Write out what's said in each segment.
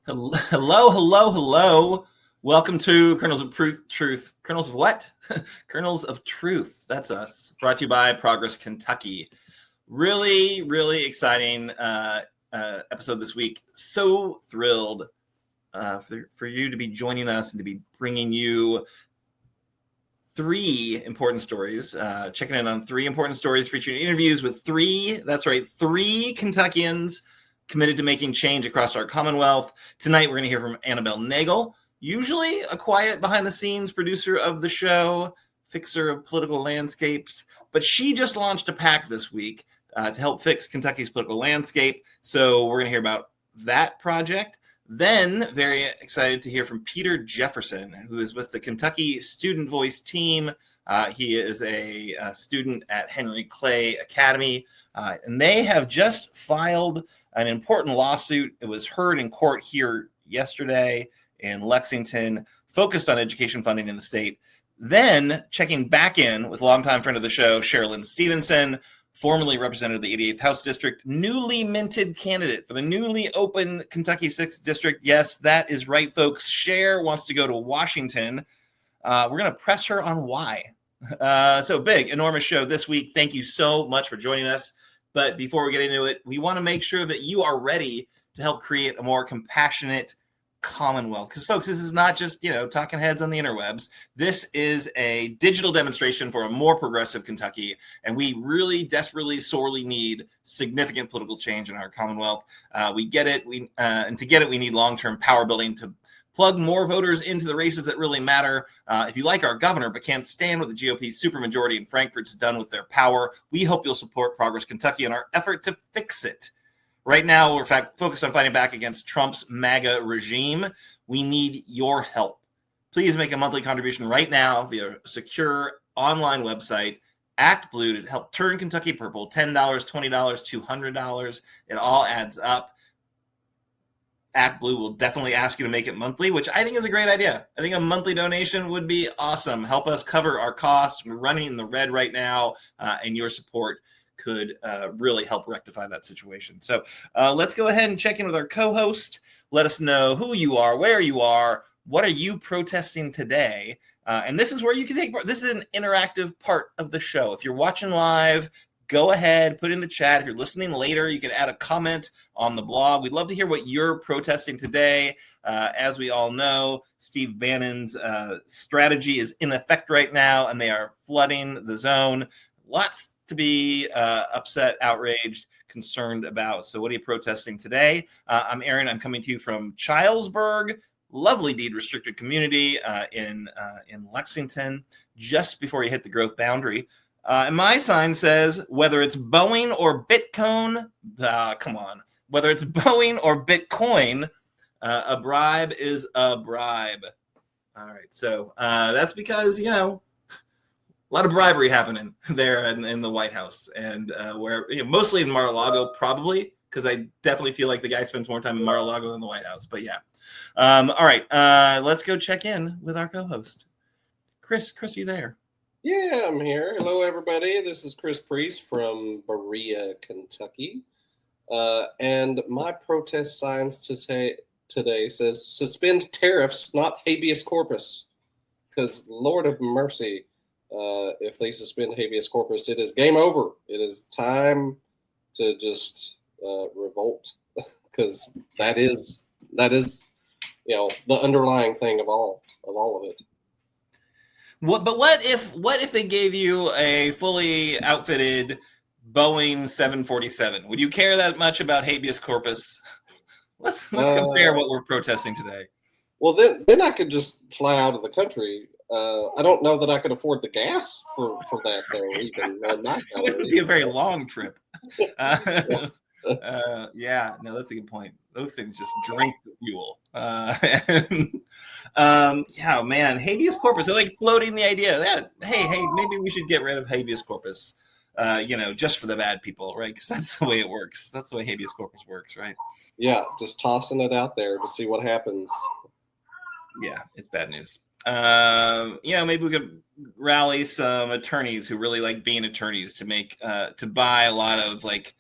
Hello. Welcome to Kernels of Truth. Kernels of what? Kernels of Truth. That's us. Brought to you by Progress Kentucky. Really exciting episode this week. So thrilled for you to be joining us and to be bringing you three important stories. Checking in on three important stories featuring interviews with three Kentuckians committed to making change across our Commonwealth. Tonight, we're going to hear from Annabel Nagel, usually a quiet behind-the-scenes producer of the show, fixer of political landscapes, but she just launched a PAC this week to help fix Kentucky's political landscape. So we're going to hear about that project. Then, very excited to hear from Peter Jefferson, who is with the Kentucky Student Voice team. He is a student at Henry Clay Academy, and they have just filed an important lawsuit. It was heard in court here yesterday in Lexington, focused on education funding in the state. Then checking back in with longtime friend of the show, Cherlynn Stevenson, formerly represented the 88th House District, newly minted candidate for the newly open Kentucky 6th District. Yes, that is right, folks. Cher wants to go to Washington. We're going to press her on why. So big, enormous show this week. Thank you so much for joining us. But before we get into it, we want to make sure that you are ready to help create a more compassionate Commonwealth. Because, folks, this is not just, talking heads on the interwebs. This is a digital demonstration for a more progressive Kentucky. And we really desperately, sorely need significant political change in our Commonwealth. We get it. And to get it, we need long-term power building to plug more voters into the races that really matter. If you like our governor but can't stand what the GOP supermajority in Frankfurt's done with their power, we hope you'll support Progress Kentucky in our effort to fix it. Right now, we're focused on fighting back against Trump's MAGA regime. We need your help. Please make a monthly contribution right now via a secure online website. Act Blue to help turn Kentucky purple. $10, $20, $200. It all adds up. Act Blue will definitely ask you to make it monthly, which I think is a great idea. I think a monthly donation would be awesome. Help us cover our costs. We're running in the red right now, and your support could really help rectify that situation. So let's go ahead and check in with our co-host. Let us know who you are, where you are, what are you protesting today? And this is where you can take part. This is an interactive part of the show. If you're watching live, go ahead, put in the chat. If you're listening later, you can add a comment on the blog. We'd love to hear what you're protesting today. As we all know, Steve Bannon's strategy is in effect right now, and they are flooding the zone. Lots to be upset, outraged, concerned about. So what are you protesting today? I'm Aaron. I'm coming to you from Chilesburg, lovely deed-restricted community in Lexington, just before you hit the growth boundary. And my sign says, whether it's Boeing or Bitcoin, whether it's Boeing or Bitcoin, a bribe is a bribe. All right, so that's because, a lot of bribery happening there in the White House, and where mostly in Mar-a-Lago, probably, because I definitely feel like the guy spends more time in Mar-a-Lago than the White House. But yeah, all right, let's go check in with our co-host, Chris. Chris, you there? Yeah, I'm here. Hello, everybody. This is Chris Priest from Berea, Kentucky. And my protest signs today says, suspend tariffs, not habeas corpus. Because, Lord of mercy, if they suspend habeas corpus, it is game over. It is time to just revolt. Because that is the underlying thing of all of it. What if they gave you a fully outfitted Boeing 747? Would you care that much about habeas corpus? Let's compare what we're protesting today. Well, then I could just fly out of the country. I don't know that I could afford the gas for that though. Even it would be a very long trip. Yeah, no, that's a good point. Those things just drink the fuel. Yeah, man, habeas corpus. They're like floating the idea that hey, maybe we should get rid of habeas corpus. Just for the bad people, right? Because that's the way it works. That's the way habeas corpus works, right? Yeah, just tossing it out there to see what happens. Yeah, it's bad news. Maybe we could rally some attorneys who really like being attorneys to buy a lot of like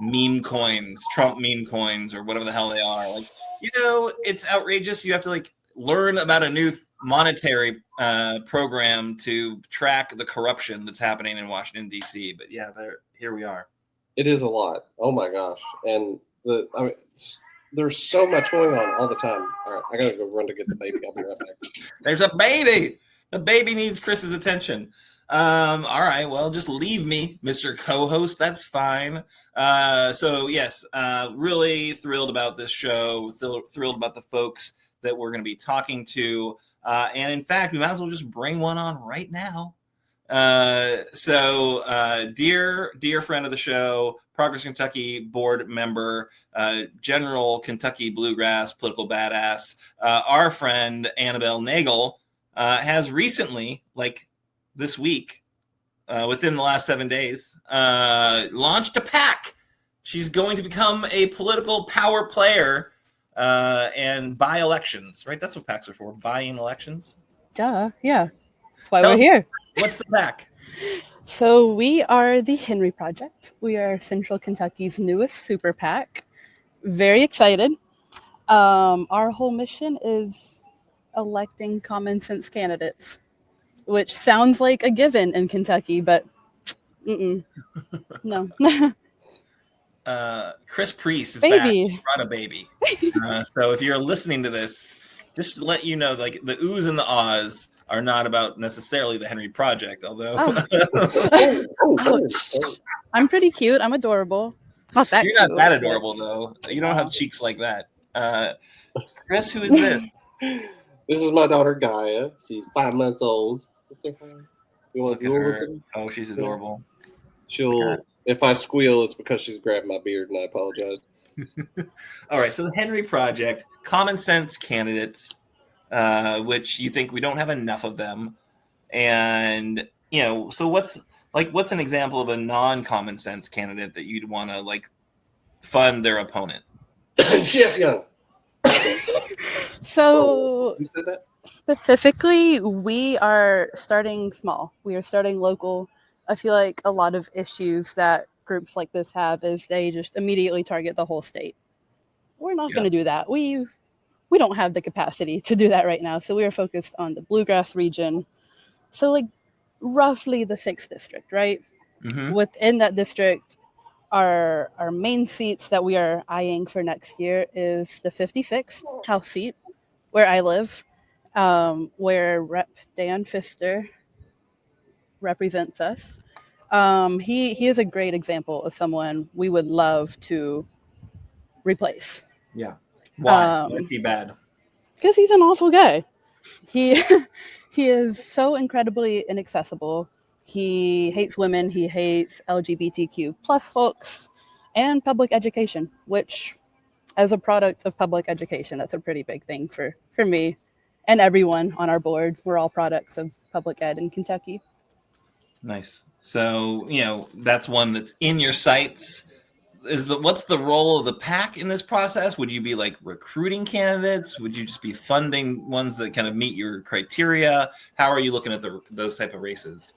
meme coins, Trump meme coins, or whatever the hell they are. Like, It's outrageous. You have to like learn about a new monetary program to track the corruption that's happening in Washington, D.C. But yeah, here we are. It is a lot. Oh my gosh. And there's so much going on all the time. All right, I gotta go run to get the baby. I'll be right back. There's a baby. The baby needs Chris's attention. All right, well, just leave me, Mr. Co-host. That's fine. So yes, really thrilled about this show. Thrilled about the folks that we're going to be talking to. And in fact, we might as well just bring one on right now. Dear friend of the show, Progress Kentucky board member, General Kentucky Bluegrass political badass, our friend Annabel Nagel has recently, like this week, within the last 7 days, launched a PAC. She's going to become a political power player and buy elections, right? That's what PACs are for, buying elections. Duh, yeah. That's why we're here. What's the PAC? So we are the Henry Project. We are Central Kentucky's newest super PAC. Very excited. Our whole mission is electing common sense candidates, which sounds like a given in Kentucky, but no. Chris Priest is baby. Back. He brought a baby. So if you're listening to this, just to let you know, like the oohs and the ahs are not about necessarily the Henry Project, although I'm pretty cute. I'm adorable. Not that you're not that adorable though. You don't have cheeks like that. Chris, who is this? This is my daughter Gaia. She's 5 months old. You want to Look at her. Oh, she's adorable. If I squeal, it's because she's grabbed my beard, and I apologize. All right, so the Henry Project, common sense candidates, which you think we don't have enough of them, and so what's an example of a non-common sense candidate that you'd want to like fund their opponent? Jeff Young. So you said that? Specifically, we are starting small. We are starting local. I feel like a lot of issues that groups like this have is they just immediately target the whole state. We're not going to do that. We don't have the capacity to do that right now. So we are focused on the Bluegrass region. So like roughly the 6th district, right? Mm-hmm. Within that district, our main seats that we are eyeing for next year is the 56th House seat, where I live, where Rep. Dan Pfister represents us. He is a great example of someone we would love to replace. Yeah. Why? Why is he bad? Because he's an awful guy. He is so incredibly inaccessible. He hates women. He hates LGBTQ plus folks and public education, which as a product of public education, that's a pretty big thing for me and everyone on our board. We're all products of public ed in Kentucky. Nice. So, that's one that's in your sights. What's the role of the PAC in this process? Would you be like recruiting candidates? Would you just be funding ones that kind of meet your criteria? How are you looking at those type of races?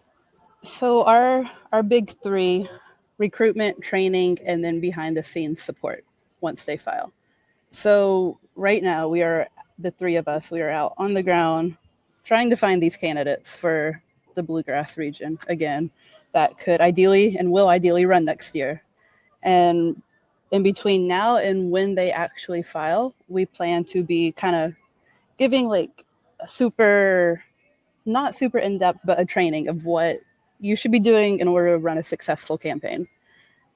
So our big 3, recruitment, training, and then behind the scenes support once they file. So right now the 3 of us, we are out on the ground trying to find these candidates for the Bluegrass region, again, that could ideally and will ideally run next year. And in between now and when they actually file, we plan to be kind of giving like a not super in-depth, but a training of what you should be doing in order to run a successful campaign.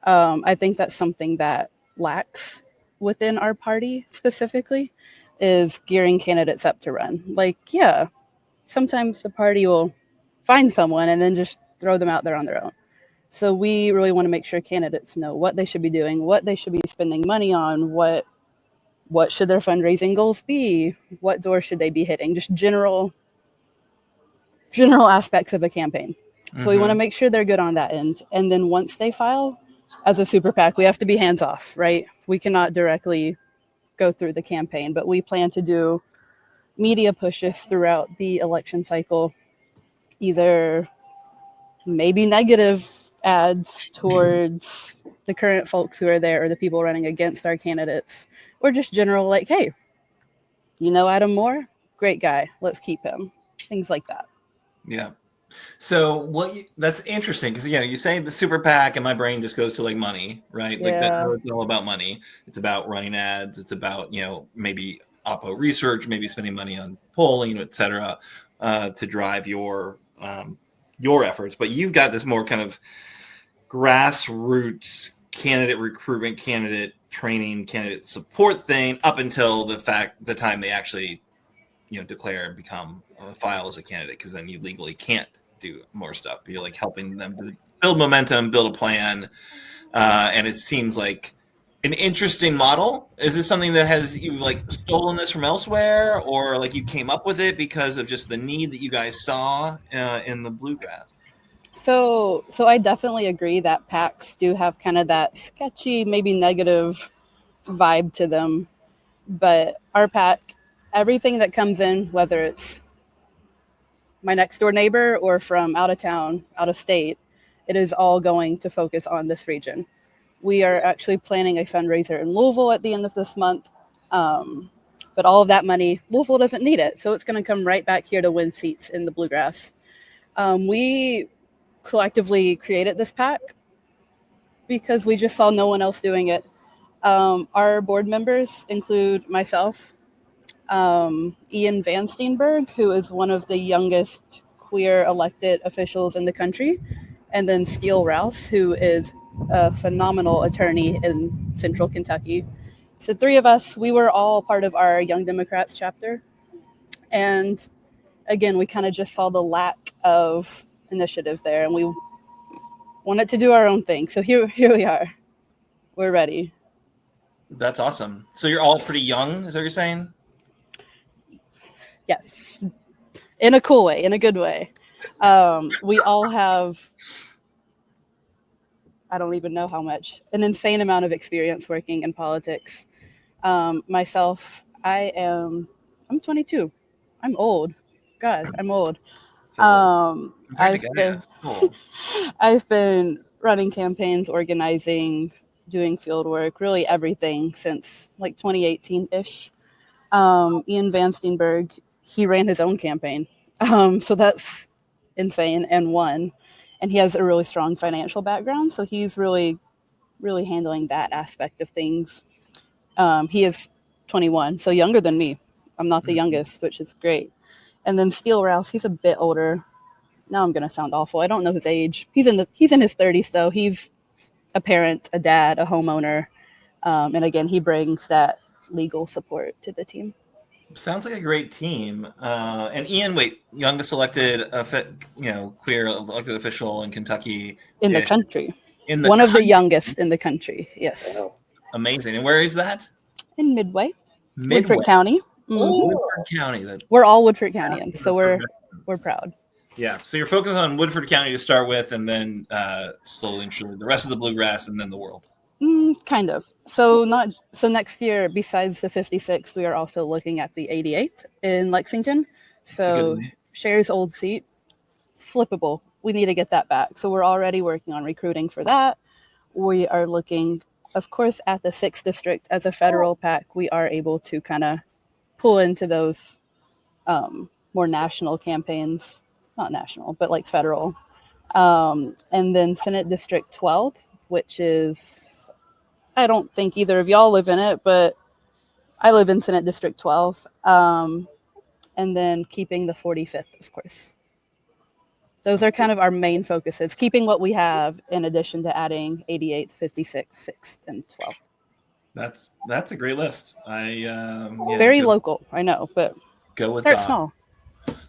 I think that's something that lacks within our party specifically, is gearing candidates up to run. Like, yeah, sometimes the party will find someone and then just throw them out there on their own. So we really want to make sure candidates know what they should be doing, what they should be spending money on, what should their fundraising goals be, what doors should they be hitting, just general aspects of a campaign. So we want to make sure they're good on that end. And then once they file, as a super PAC, we have to be hands off, right? We cannot directly go through the campaign, but we plan to do media pushes throughout the election cycle, either maybe negative ads towards the current folks who are there or the people running against our candidates, or just general like, hey, You know Adam Moore? Great guy. Let's keep him. Things like that. Yeah. So that's interesting because you say the super PAC and my brain just goes to like money, right? Like it's all about money. It's about running ads. It's about maybe oppo research, maybe spending money on polling, etc., to drive your efforts. But you've got this more kind of grassroots candidate recruitment, candidate training, candidate support thing up until the time they actually declare and become file as a candidate, because then you legally can't do more stuff. You're like helping them to build momentum, build a plan, and it seems like an interesting model. Is this something that has you like stolen this from elsewhere, or like you came up with it because of just the need that you guys saw in the bluegrass? So I definitely agree that PACs do have kind of that sketchy, maybe negative vibe to them. But our PAC, everything that comes in, whether it's my next door neighbor or from out of town, out of state, it is all going to focus on this region. We are actually planning a fundraiser in Louisville at the end of this month. But all of that money, Louisville doesn't need it. So it's going to come right back here to win seats in the bluegrass. We collectively created this PAC because we just saw no one else doing it. Our board members include myself, Ian Van Steenberg, who is one of the youngest queer elected officials in the country, and then Steele Rouse, who is a phenomenal attorney in Central Kentucky. So 3 of us, we were all part of our Young Democrats chapter. And again, we kind of just saw the lack of initiative there, and we wanted to do our own thing. So here we are. We're ready. That's awesome. So you're all pretty young, is that what you're saying? Yes, in a cool way, in a good way. We all have, I don't even know how much, an insane amount of experience working in politics. Myself, I'm 22. I'm old. God, I'm old. So, I've been running campaigns, organizing, doing field work, really everything since like 2018-ish. Ian Van Steenberg, he ran his own campaign. So that's insane and won. And he has a really strong financial background. So he's really, really handling that aspect of things. He is 21, so younger than me. I'm not the youngest, which is great. And then Steele Rouse, he's a bit older. Now I'm going to sound awful. I don't know his age. He's in his 30s, though. He's a parent, a dad, a homeowner. And again, he brings that legal support to the team. Sounds like a great team. And Ian, youngest elected, queer elected official in Kentucky. In the country. One of the youngest in the country, yes. Wow. Amazing. And where is that? In Midway. Woodford County. Woodford County. We're all Woodford Countyans, so we're proud. Yeah. So you're focused on Woodford County to start with, and then slowly and surely the rest of the bluegrass, and then the world. Kind of. So next year, besides the 56, we are also looking at the 88 in Lexington. So Sherry's old seat, flippable. We need to get that back. So we're already working on recruiting for that. We are looking, of course, at the 6th district as a federal PAC. We are able to kind of pull into those more national campaigns, not national, but like federal. And then Senate District 12, which is, I don't think either of y'all live in it, but I live in Senate District 12. And then keeping the 45th, of course. Those are kind of our main focuses, keeping what we have in addition to adding 88th, 56th, 6th, and 12th. That's a great list. Very local, I know, but go with start small.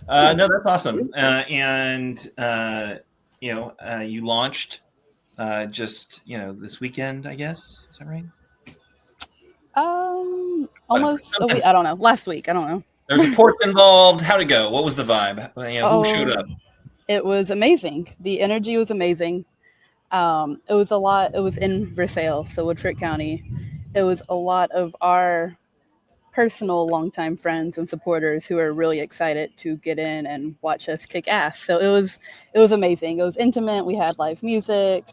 No, that's awesome. You launched just this weekend, I guess. Is that right? Almost a week. I don't know. Last week, I don't know. There's a port involved. How'd it go? What was the vibe? Who showed up? It was amazing. The energy was amazing. It was a lot. It was in Versailles, so Woodford County. It was a lot of our personal longtime friends and supporters who are really excited to get in and watch us kick ass. So it was amazing. It was intimate. We had live music,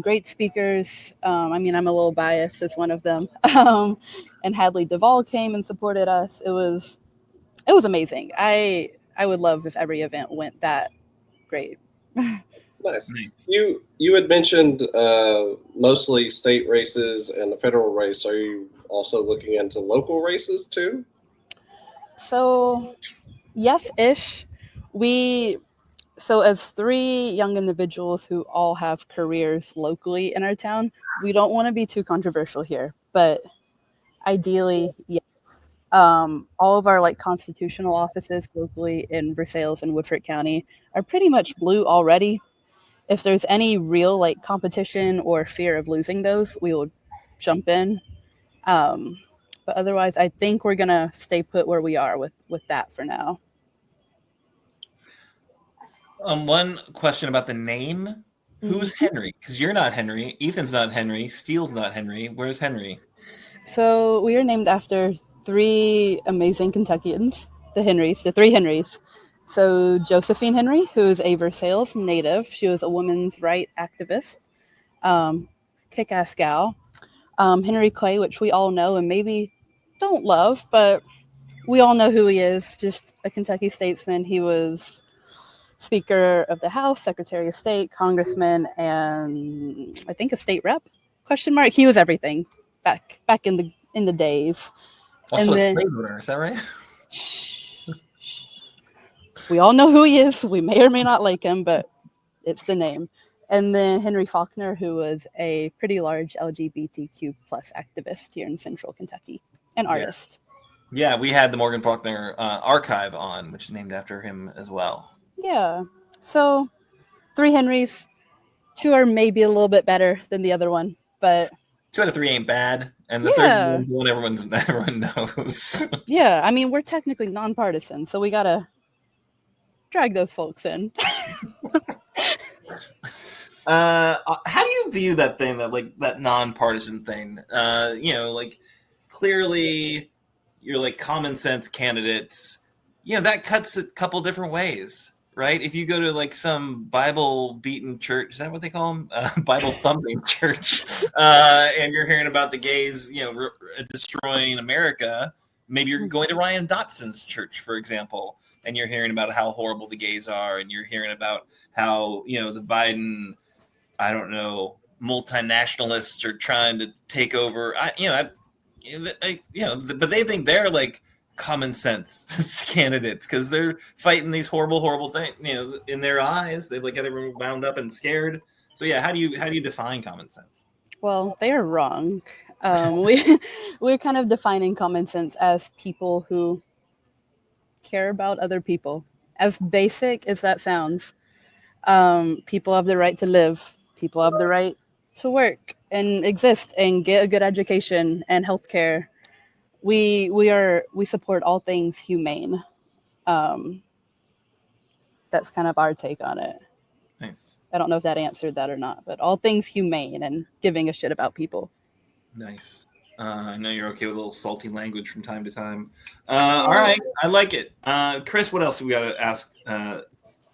great speakers. I'm a little biased as one of them. and Hadley Duvall came and supported us. It was amazing. I would love if every event went that great. Nice. You had mentioned mostly state races and the federal race. Are you also looking into local races too? So, yes-ish. So as three young individuals who all have careers locally in our town, we don't want to be too controversial here, but ideally, yes. All of our like constitutional offices locally in Versailles and Woodford County are pretty much blue already. If there's any real like competition or fear of losing those, we will jump in. But otherwise, I think we're gonna stay put where we are with that for now. One question about the name. Who's Henry? Because you're not Henry. Ethan's not Henry. Steele's not Henry. Where's Henry? So we are named after three amazing Kentuckians, the three Henrys. So Josephine Henry, who is a Versailles native. She was a women's rights activist, kick-ass gal. Henry Clay, which we all know and maybe don't love, but we all know who he is, just a Kentucky statesman. He was Speaker of the House, Secretary of State, Congressman, and I think a state rep? ? He was everything back in the days. Also a slave owner, is that right? We all know who he is. We may or may not like him, but it's the name. And then Henry Faulkner, who was a pretty large LGBTQ plus activist here in central Kentucky, an artist. Yeah, we had the Morgan Faulkner archive on, which is named after him as well. Yeah. So 3 Henrys, 2 are maybe a little bit better than the other one, but 2 out of 3 ain't bad, and the third one everyone knows. Yeah, I mean, we're technically nonpartisan, so we gotta drag those folks in. How do you view that thing, that nonpartisan thing? Clearly you're like common sense candidates. That cuts a couple different ways, right? If you go to like some Bible beaten church, is that what they call them? Bible thumping church, and you're hearing about the gays, destroying America. Maybe you're going to Ryan Dotson's church, for example, and you're hearing about how horrible the gays are, and you're hearing about how the Biden, I don't know, multinationalists are trying to take over. But they think they're like common sense candidates because they're fighting these horrible things. In their eyes, they like get everyone wound up and scared. So yeah, how do you define common sense? Well, they are wrong. We're kind of defining common sense as people who care about other people. As basic as that sounds, people have the right to live. People have the right to work and exist and get a good education and healthcare. We support all things humane. That's kind of our take on it. Nice. I don't know if that answered that or not, but all things humane and giving a shit about people. Nice. I know you're okay with a little salty language from time to time. All right, I like it. Chris, what else have we got to ask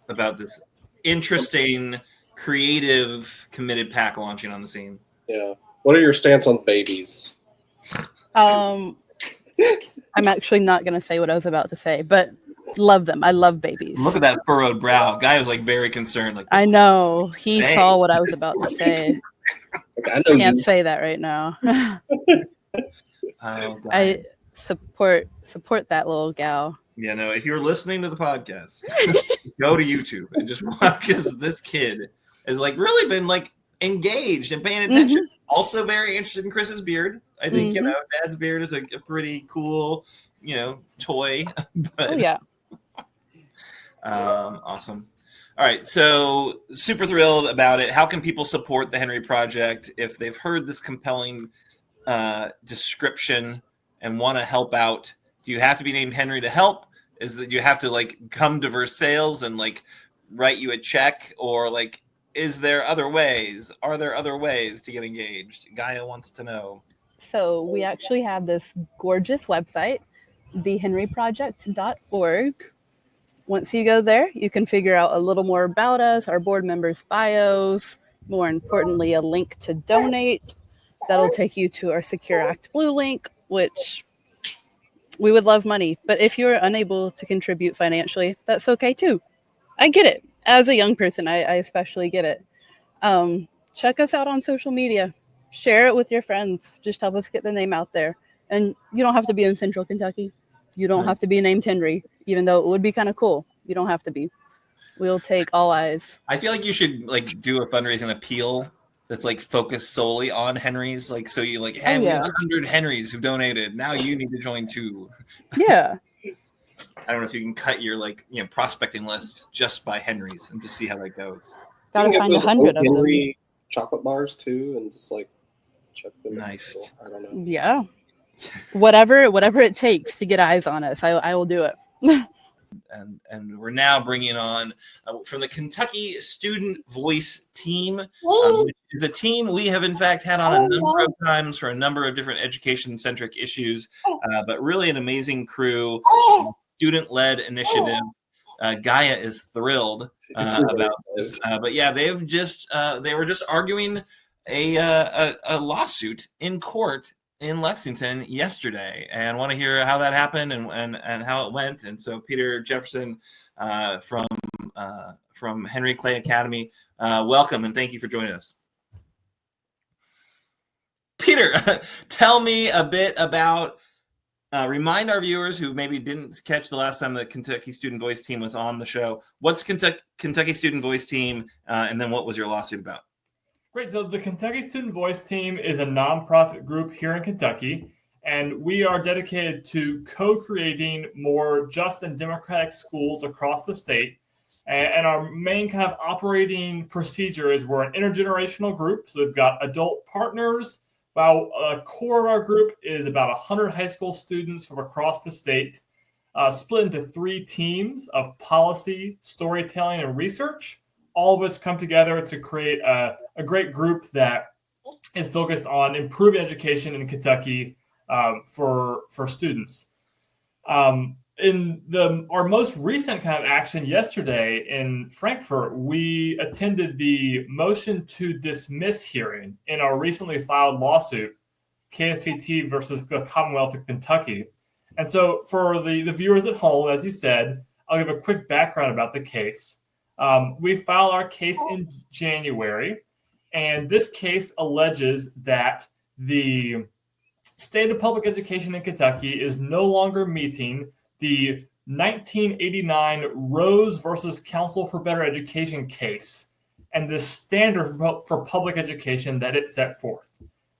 about this interesting, creative, committed pack launching on the scene? Yeah. What are your stance on babies? I'm actually not going to say what I was about to say, but love them. I love babies. Look at that furrowed brow. Guy was like very concerned. Like, I know. He saw what I was about to say. I know Can't say that right now. I support that little gal. Yeah, no, if you're listening to the podcast, go to YouTube and just watch because this kid has like really been like engaged and paying attention. Mm-hmm. Also very interested in Chris's beard. I think, Dad's beard is a pretty cool, toy. But, yeah. Awesome. All right. So super thrilled about it. How can people support the Henry Project if they've heard this compelling description and want to help out? Do you have to be named Henry to help? Is that you have to like come to Versailles and like write you a check, or like, is there other ways? Are there other ways to get engaged? Gaia wants to know. So we actually have this gorgeous website, thehenryproject.org. Once you go there, you can figure out a little more about us, our board members' bios, more importantly, a link to donate. That'll take you to our Secure Act Blue link, which we would love money. But if you're unable to contribute financially, that's okay too. I get it. As a young person, I especially get it. Check us out on social media. Share it with your friends. Just help us get the name out there. And you don't have to be in Central Kentucky. You don't have to be named Henry, even though it would be kind of cool. You don't have to be. We'll take all eyes. I feel like you should like do a fundraising appeal that's like focused solely on Henrys. Like, so you like, hey, we have 100 Henrys who donated. Now you need to join too. Yeah. I don't know if you can cut your prospecting list just by Henrys and just see how that goes. Gotta find 100 of them. Chocolate bars too, and just like check them. Nice. I don't know. Yeah. Whatever it takes to get eyes on us, I will do it. And we're now bringing on from the Kentucky Student Voice team, which is a team we have in fact had on a number of times for a number of different education-centric issues, but really an amazing crew, student-led initiative. Gaia is thrilled about this, but yeah, they were just arguing a lawsuit in court in Lexington yesterday, and want to hear how that happened and how it went. And so Peter Jefferson from Henry Clay Academy, welcome and thank you for joining us. Peter, tell me a bit about, remind our viewers who maybe didn't catch the last time the Kentucky Student Voice team was on the show. What's Kentucky Student Voice team, and then what was your lawsuit about? Great. So the Kentucky Student Voice team is a nonprofit group here in Kentucky, and we are dedicated to co-creating more just and democratic schools across the state. And our main kind of operating procedure is we're an intergenerational group. So we've got adult partners. While a core of our group is about 100 high school students from across the state, split into 3 teams of policy, storytelling, and research, all of which come together to create a great group that is focused on improving education in Kentucky for students. In our most recent kind of action yesterday in Frankfort, we attended the motion to dismiss hearing in our recently filed lawsuit, KSVT versus the Commonwealth of Kentucky. And so for the viewers at home, as you said, I'll give a quick background about the case. We filed our case in January, and this case alleges that the state of public education in Kentucky is no longer meeting the 1989 Rose versus Council for Better Education case and the standard for public education that it set forth.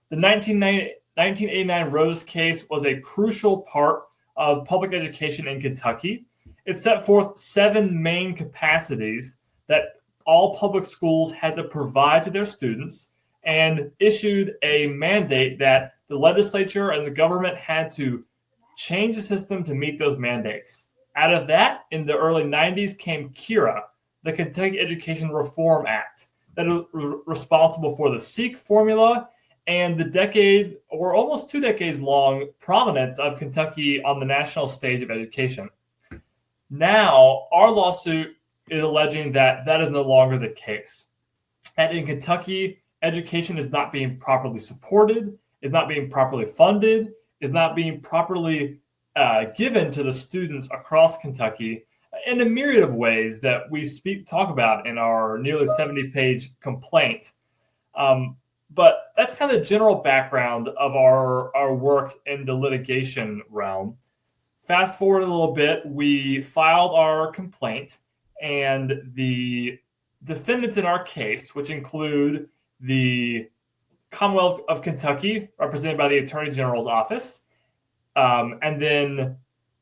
The 1989 Rose case was a crucial part of public education in Kentucky. It set forth 7 main capacities that all public schools had to provide to their students and issued a mandate that the legislature and the government had to change the system to meet those mandates. Out of that, in the early 90s came KERA, the Kentucky Education Reform Act, that is responsible for the SEEK formula and the decade or almost 2 decades long prominence of Kentucky on the national stage of education. Now, our lawsuit is alleging that that is no longer the case. That in Kentucky, education is not being properly supported, is not being properly funded, is not being properly given to the students across Kentucky in a myriad of ways that we talk about in our nearly 70-page complaint. But that's kind of the general background of our work in the litigation realm. Fast forward a little bit, we filed our complaint, and the defendants in our case, which include the Commonwealth of Kentucky, represented by the Attorney General's office, and then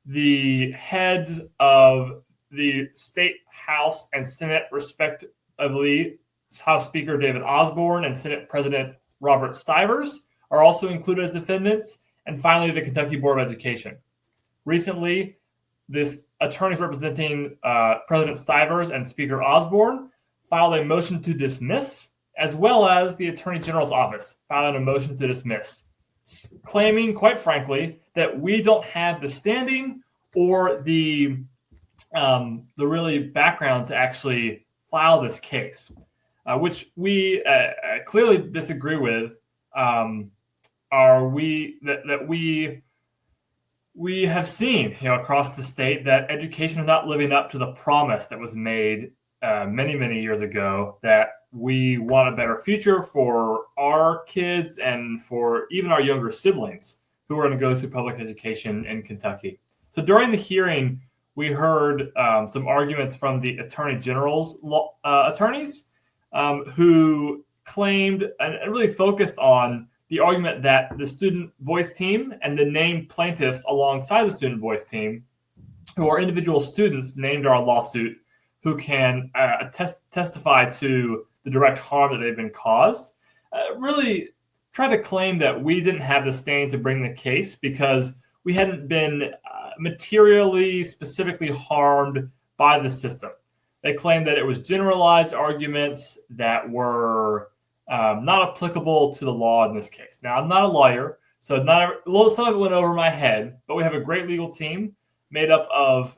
the heads of the State House and Senate, respectively, House Speaker David Osborne and Senate President Robert Stivers are also included as defendants, and finally, the Kentucky Board of Education. Recently, this attorneys representing President Stivers and Speaker Osborne filed a motion to dismiss, as well as the Attorney General's office filed a motion to dismiss, claiming, quite frankly, that we don't have the standing or the really background to actually file this case, which we clearly disagree with. we have seen, across the state that education is not living up to the promise that was made many, many years ago, that we want a better future for our kids and for even our younger siblings who are going to go through public education in Kentucky. So during the hearing, we heard some arguments from the Attorney General's attorneys who claimed and really focused on the argument that the student voice team and the named plaintiffs alongside the student voice team, who are individual students named in our lawsuit, who can testify to the direct harm that they've been caused, really try to claim that we didn't have the standing to bring the case because we hadn't been materially, specifically harmed by the system. They claimed that it was generalized arguments that were not applicable to the law in this case. Now, I'm not a lawyer, so some of it went over my head, but we have a great legal team made up of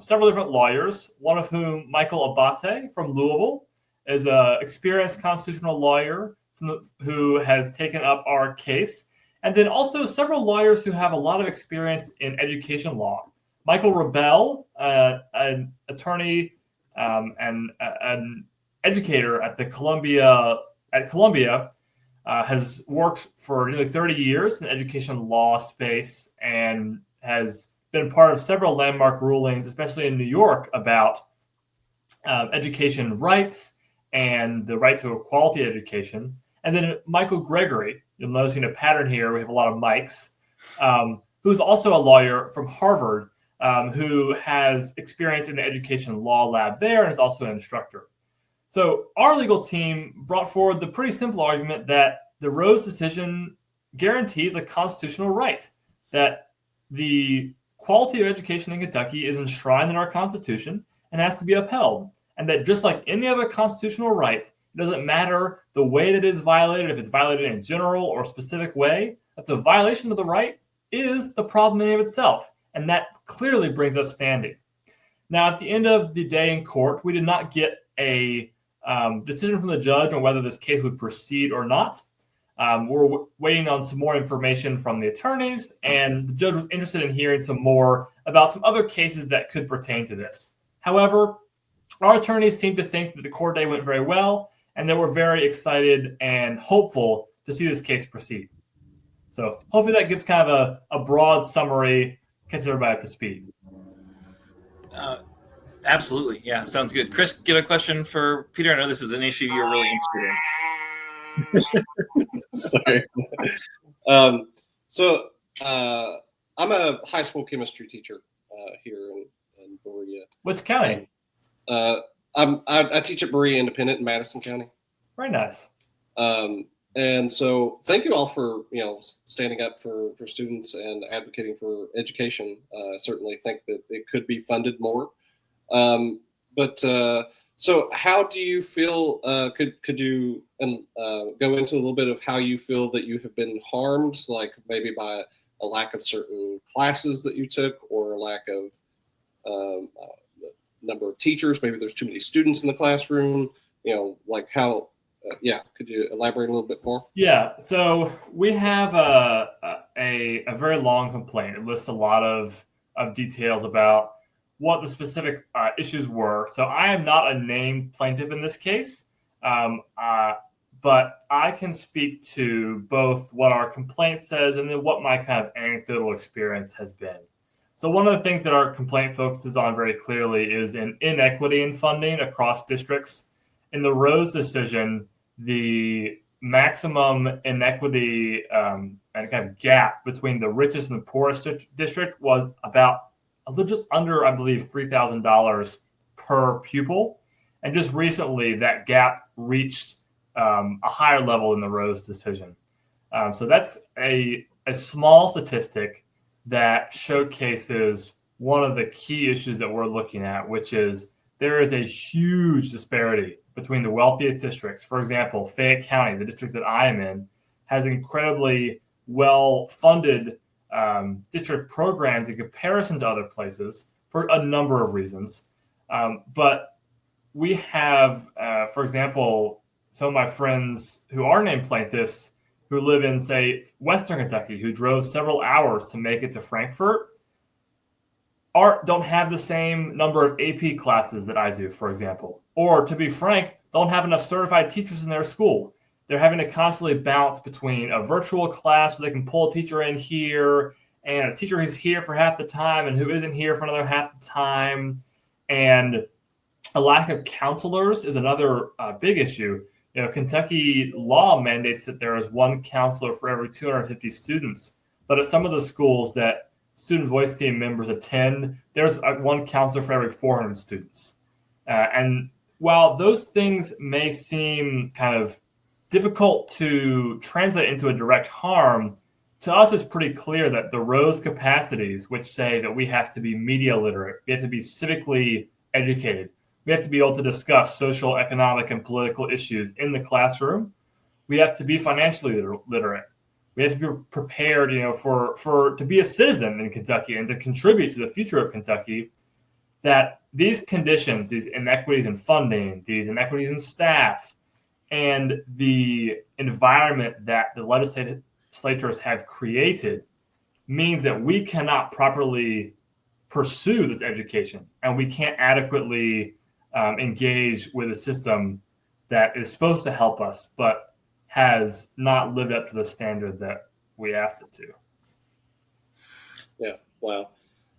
several different lawyers, one of whom, Michael Abate from Louisville, is an experienced constitutional lawyer who has taken up our case. And then also several lawyers who have a lot of experience in education law. Michael Rebell, an attorney and an educator at Columbia, has worked for nearly 30 years in the education law space and has been part of several landmark rulings, especially in New York, about education rights and the right to a quality education. And then Michael Gregory, you'll notice a pattern here. We have a lot of mics, who's also a lawyer from Harvard, who has experience in the education law lab there and is also an instructor. So our legal team brought forward the pretty simple argument that the Rose decision guarantees a constitutional right, that the quality of education in Kentucky is enshrined in our Constitution and has to be upheld, and that just like any other constitutional right, it doesn't matter the way that it is violated, if it's violated in a general or specific way, that the violation of the right is the problem in and of itself, and that clearly brings us standing. Now, at the end of the day in court, we did not get a decision from the judge on whether this case would proceed or not. We're waiting on some more information from the attorneys, and the judge was interested in hearing some more about some other cases that could pertain to this. However, our attorneys seem to think that the court day went very well, and they were very excited and hopeful to see this case proceed. So hopefully that gives kind of a broad summary, gets everybody up to speed. Absolutely. Yeah, sounds good. Chris, get a question for Peter? I know this is an issue you're really interested in. Sorry. I'm a high school chemistry teacher here in Berea. Which county? I teach at Berea Independent in Madison County. Very nice. And so thank you all for, standing up for students and advocating for education. I certainly think that it could be funded more. So how do you feel, could you go into a little bit of how you feel that you have been harmed, like maybe by a lack of certain classes that you took, or a lack of number of teachers, maybe there's too many students in the classroom, like how, could you elaborate a little bit more? Yeah, so we have a very long complaint. It lists a lot of details about what the specific issues were. So I am not a named plaintiff in this case, but I can speak to both what our complaint says and then what my kind of anecdotal experience has been. So one of the things that our complaint focuses on very clearly is an inequity in funding across districts. In the Rose decision, the maximum inequity and kind of gap between the richest and the poorest district was about just under, I believe, $3,000 per pupil. And just recently, that gap reached a higher level in the Rose decision. So that's a small statistic that showcases one of the key issues that we're looking at, which is there is a huge disparity between the wealthiest districts. For example, Fayette County, the district that I am in, has incredibly well-funded district programs in comparison to other places for a number of reasons. But we have, for example, some of my friends who are named plaintiffs who live in, say, Western Kentucky, who drove several hours to make it to Frankfort, don't have the same number of AP classes that I do, for example. Or, to be frank, don't have enough certified teachers in their school. They're having to constantly bounce between a virtual class where they can pull a teacher in here and a teacher who's here for half the time and who isn't here for another half the time. And a lack of counselors is another big issue. Kentucky law mandates that there is one counselor for every 250 students. But at some of the schools that student voice team members attend, there's one counselor for every 400 students. And while those things may seem kind of difficult to translate into a direct harm, to us it's pretty clear that the Rose capacities, which say that we have to be media literate, we have to be civically educated, we have to be able to discuss social, economic, and political issues in the classroom, we have to be financially literate, we have to be prepared, for to be a citizen in Kentucky and to contribute to the future of Kentucky, that these conditions, these inequities in funding, these inequities in staff, and the environment that the legislators have created means that we cannot properly pursue this education, and we can't adequately engage with a system that is supposed to help us, but has not lived up to the standard that we asked it to. Yeah, wow.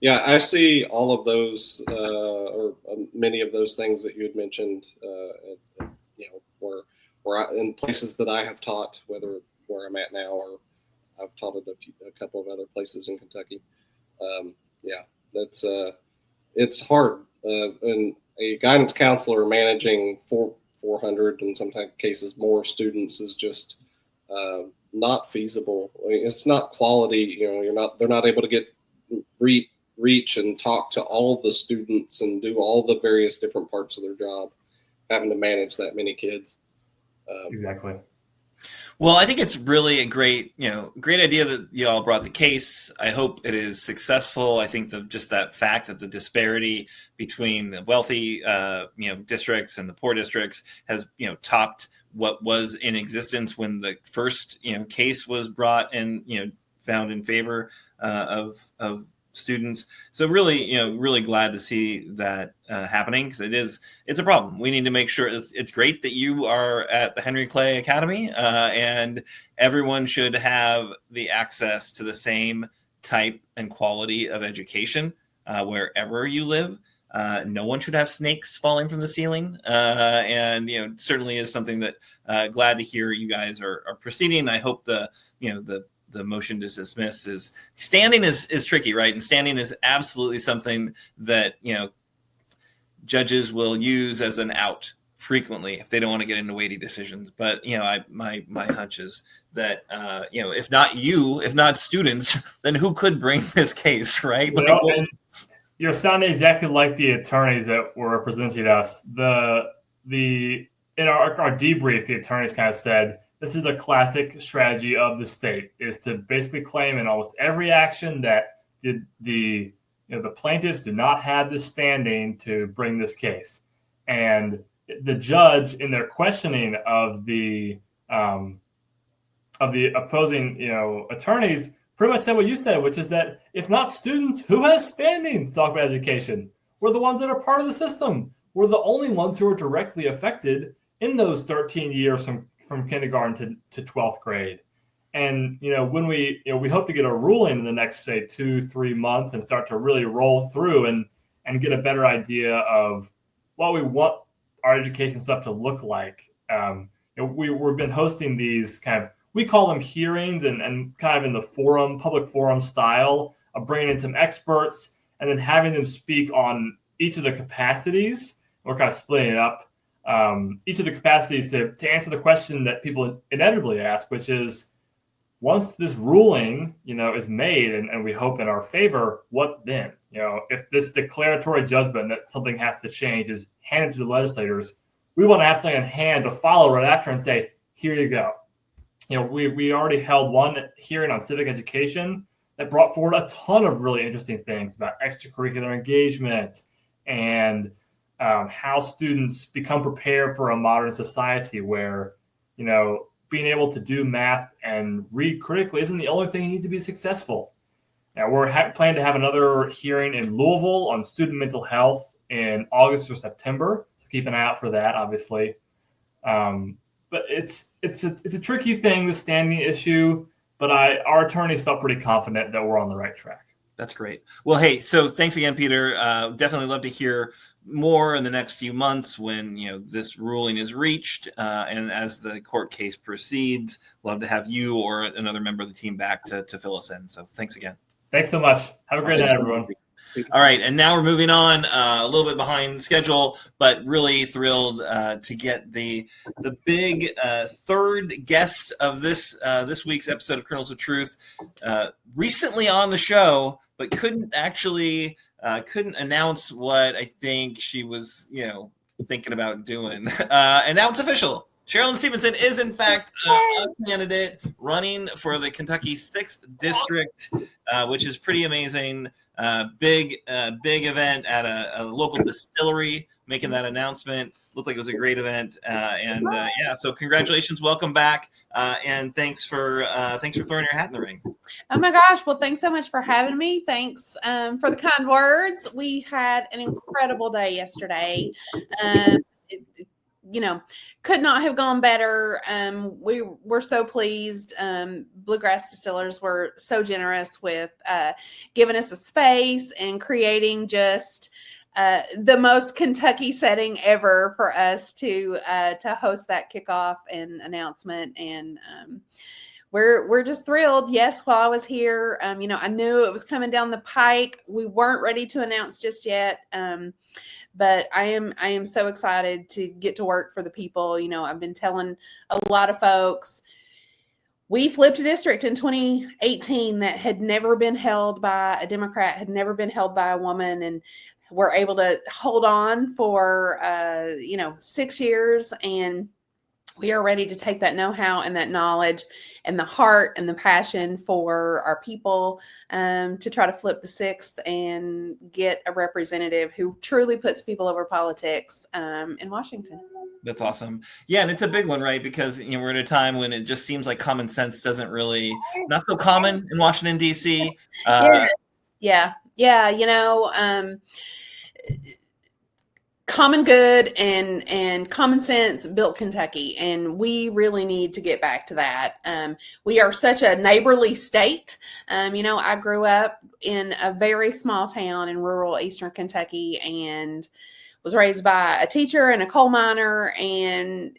Yeah, I see all of those, or many of those things that you had mentioned, where in places that I have taught, whether where I'm at now or I've taught at a couple of other places in Kentucky. It's hard. And a guidance counselor managing 400 and sometimes cases more students is just not feasible. It's not quality. They're not able to get reach and talk to all the students and do all the various different parts of their job, having to manage that many kids. Exactly. Well, I think it's really a great idea that you all brought the case. I hope it is successful. I think just that fact that the disparity between the wealthy, districts and the poor districts has, topped what was in existence when the first, case was brought and, found in favor of students. So really glad to see that happening, because it's a problem. We need to make sure it's great that you are at the Henry Clay Academy, and everyone should have the access to the same type and quality of education wherever you live. No one should have snakes falling from the ceiling, and certainly is something that glad to hear you guys are proceeding. I hope the motion to dismiss is tricky, right? And standing is absolutely something that, judges will use as an out frequently if they don't want to get into weighty decisions. But, my hunch is that, if not students, then who could bring this case, right? And you're sounding exactly like the attorneys that were representing us. In our debrief, the attorneys kind of said, this is a classic strategy of the state, is to basically claim in almost every action that the plaintiffs do not have the standing to bring this case. And the judge, in their questioning of the opposing attorneys, pretty much said what you said, which is that if not students, who has standing to talk about education? We're the ones that are part of the system. We're the only ones who are directly affected in those 13 years from kindergarten to 12th grade. And, when we hope to get a ruling in the next, say, 2-3 months and start to really roll through and get a better idea of what we want our education stuff to look like. We've been hosting these we call them hearings and kind of in the public forum style of bringing in some experts and then having them speak on each of the capacities. We're kind of splitting it up. Each of the capacities to answer the question that people inevitably ask, which is, once this ruling, is made and we hope in our favor, what then? If this declaratory judgment that something has to change is handed to the legislators, we want to have something in hand to follow right after and say, here you go. We already held one hearing on civic education that brought forward a ton of really interesting things about extracurricular engagement and how students become prepared for a modern society where, being able to do math and read critically isn't the only thing you need to be successful. Now, we're planning to have another hearing in Louisville on student mental health in August or September. So keep an eye out for that, obviously. But it's a tricky thing, the standing issue, but our attorneys felt pretty confident that we're on the right track. That's great. Well, hey, so thanks again, Peter. Definitely love to hear more in the next few months when this ruling is reached, and as the court case proceeds. Love to have you or another member of the team back to fill us in. So thanks again. Thanks so much. Have a great night, everyone. All right, and now we're moving on a little bit behind schedule, but really thrilled to get the big third guest of this week's episode of Kernels of Truth, recently on the show, but couldn't announce what I think she was thinking about doing, and now it's official. Cherlynn Stevenson is, in fact, a candidate running for the Kentucky 6th District, which is pretty amazing. Big event at a local distillery, making that announcement. Looked like it was a great event. So congratulations. Welcome back. And thanks for throwing your hat in the ring. Oh, my gosh. Well, thanks so much for having me. Thanks for the kind words. We had an incredible day yesterday. Could not have gone better. We were so pleased. Bluegrass Distillers were so generous with giving us a space and creating just the most Kentucky setting ever for us to host that kickoff and announcement. And we're just thrilled. Yes, while I was here, I knew it was coming down the pike. We weren't ready to announce just yet. But I am so excited to get to work for the people. I've been telling a lot of folks, we flipped a district in 2018 that had never been held by a Democrat, had never been held by a woman, and we're able to hold on for 6 years, and we are ready to take that know-how and that knowledge and the heart and the passion for our people to try to flip the 6th and get a representative who truly puts people over politics in Washington. That's awesome. Yeah, and it's a big one, right? Because we're at a time when it just seems like common sense not so common in Washington, D.C. Yeah. Common good and common sense built Kentucky, and we really need to get back to that. We are such a neighborly state. I grew up in a very small town in rural Eastern Kentucky and was raised by a teacher and a coal miner, and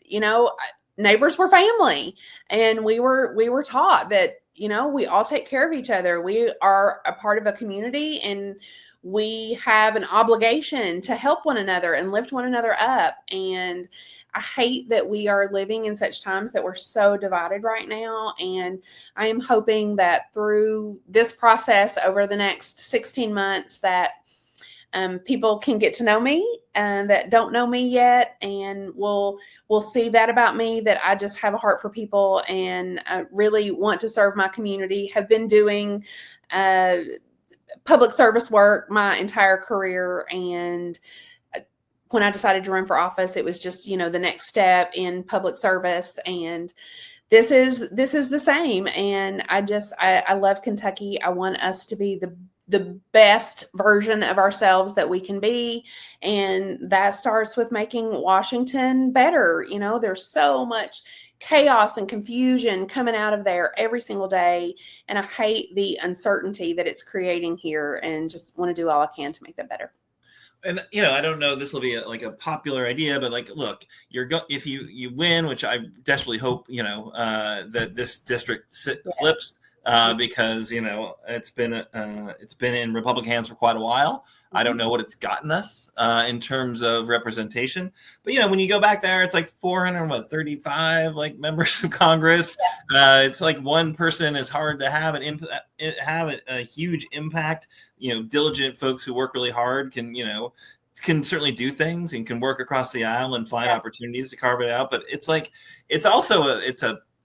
neighbors were family, and we were taught that we all take care of each other. We are a part of a community, and we have an obligation to help one another and lift one another up. And I hate that we are living in such times that we're so divided right now. And I am hoping that through this process over the next 16 months that people can get to know me and that don't know me yet, and will see that about me, that I just have a heart for people and I really want to serve my community. Have been doing public service work my entire career, and when I decided to run for office, it was just the next step in public service, and this is the same. And I love Kentucky. I want us to be the best version of ourselves that we can be, and that starts with making Washington better. There's so much chaos and confusion coming out of there every single day, and I hate the uncertainty that it's creating here, and just want to do all I can to make that better. And I don't know, this will be a popular idea, but look, if you win, which I desperately hope that this district flips. Because it's been in Republican hands for quite a while. I don't know what it's gotten us in terms of representation, but when you go back there, it's 435 members of Congress. It's one person is hard to have a huge impact. Diligent folks who work really hard can certainly do things and can work across the aisle and find opportunities to carve it out. But it's also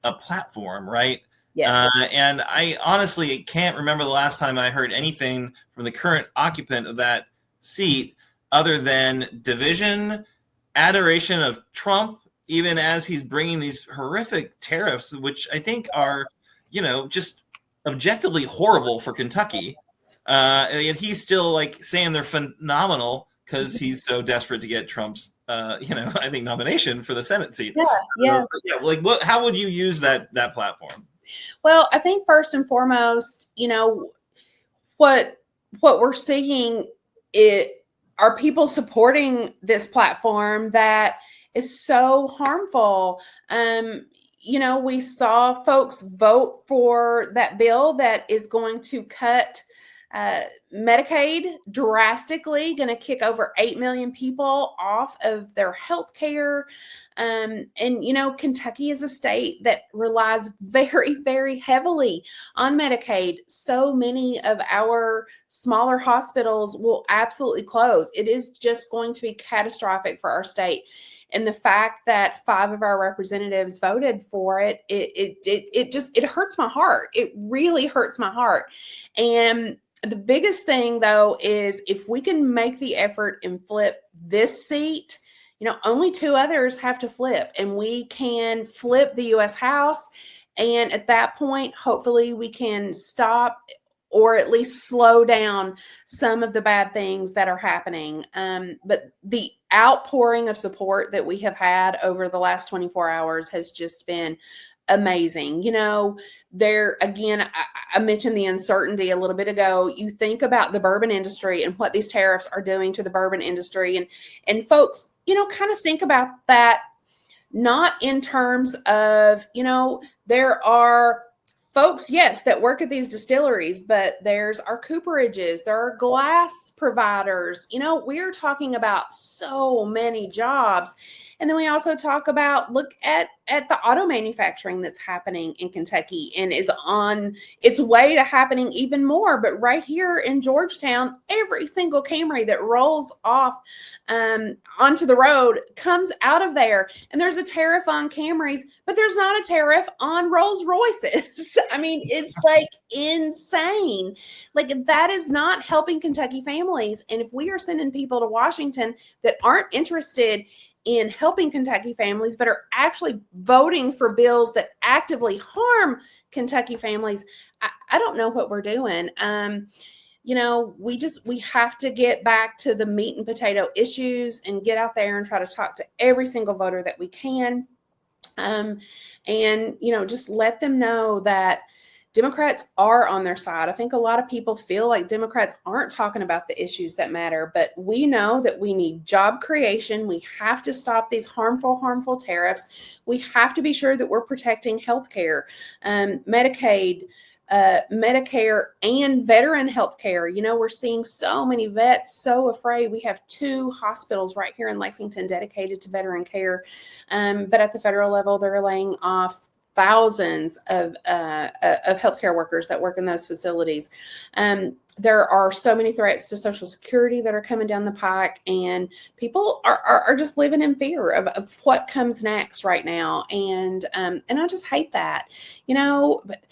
a platform, right? Yes. And I honestly can't remember the last time I heard anything from the current occupant of that seat other than division, adoration of Trump, even as he's bringing these horrific tariffs, which I think are, just objectively horrible for Kentucky. And he's still like saying they're phenomenal because he's so desperate to get Trump's, I think nomination for the Senate seat. Yeah. Like how would you use that platform? Well, I think first and foremost, what we're seeing are people supporting this platform that is so harmful. We saw folks vote for that bill that is going to cut Medicaid drastically, going to kick over 8 million people off of their health care. And Kentucky is a state that relies very, very heavily on Medicaid. So many of our smaller hospitals will absolutely close. It is just going to be catastrophic for our state. And the fact that 5 of our representatives voted for it, it hurts my heart. It really hurts my heart. And the biggest thing, though, is if we can make the effort and flip this seat, only 2 others have to flip, and we can flip the U.S. House. And at that point, hopefully we can stop or at least slow down some of the bad things that are happening. But the outpouring of support that we have had over the last 24 hours has just been amazing. There again, I mentioned the uncertainty a little bit ago. You think about the bourbon industry and what these tariffs are doing to the bourbon industry, and folks, kind of think about that, not in terms of, there are folks, yes, that work at these distilleries, but there's our cooperages, there are glass providers. We're talking about so many jobs. And then we also talk about, look at the auto manufacturing that's happening in Kentucky and is on its way to happening even more. But right here in Georgetown, every single Camry that rolls off onto the road comes out of there. And there's a tariff on Camrys, but there's not a tariff on Rolls Royces. I mean, it's like insane. Like, that is not helping Kentucky families. And if we are sending people to Washington that aren't interested in helping Kentucky families, but are actually voting for bills that actively harm Kentucky families, I don't know what we're doing. We have to get back to the meat and potato issues and get out there and try to talk to every single voter that we can. Just let them know that Democrats are on their side. I think a lot of people feel like Democrats aren't talking about the issues that matter, but we know that we need job creation. We have to stop these harmful tariffs. We have to be sure that we're protecting healthcare, Medicaid, Medicare, and veteran healthcare. We're seeing so many vets so afraid. We have 2 hospitals right here in Lexington dedicated to veteran care. But at the federal level, they're laying off thousands of healthcare workers that work in those facilities. There are so many threats to Social Security that are coming down the pike, and people are just living in fear of what comes next right now. And I just hate that, but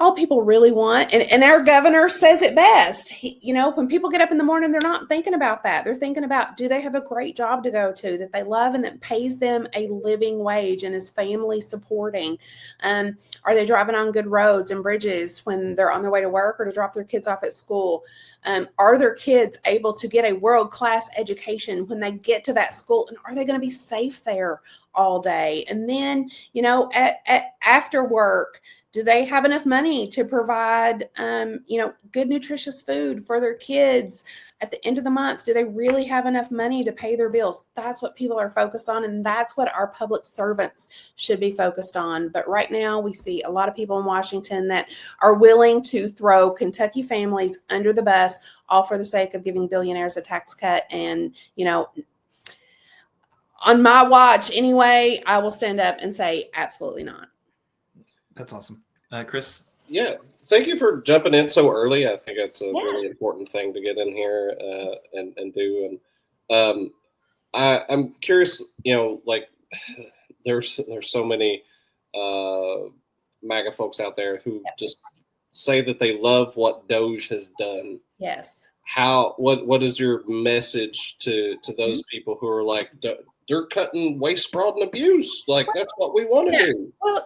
all people really want, and our governor says it best. When people get up in the morning, they're not thinking about that. They're thinking about, do they have a great job to go to that they love and that pays them a living wage and is family supporting? Are they driving on good roads and bridges when they're on their way to work or to drop their kids off at school? Are their kids able to get a world-class education when they get to that school? And are they going to be safe there all day? And then, after work, do they have enough money to provide, good, nutritious food for their kids at the end of the month? Do they really have enough money to pay their bills? That's what people are focused on, and that's what our public servants should be focused on. But right now, we see a lot of people in Washington that are willing to throw Kentucky families under the bus, all for the sake of giving billionaires a tax cut. And, on my watch anyway, I will stand up and say, absolutely not. That's awesome. Chris? Yeah. Thank you for jumping in so early. I think that's a really important thing to get in here and do. And I'm curious, there's so many MAGA folks out there who just say that they love what Doge has done. Yes. What is your message to those people who are like, they're cutting waste, fraud, and abuse. Like, that's what we want to do. Well,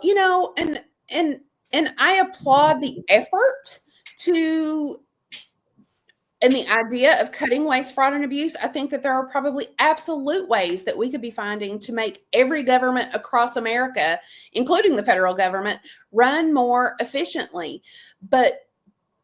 and I applaud the effort and the idea of cutting waste, fraud, and abuse. I think that there are probably absolute ways that we could be finding to make every government across America, including the federal government, run more efficiently. But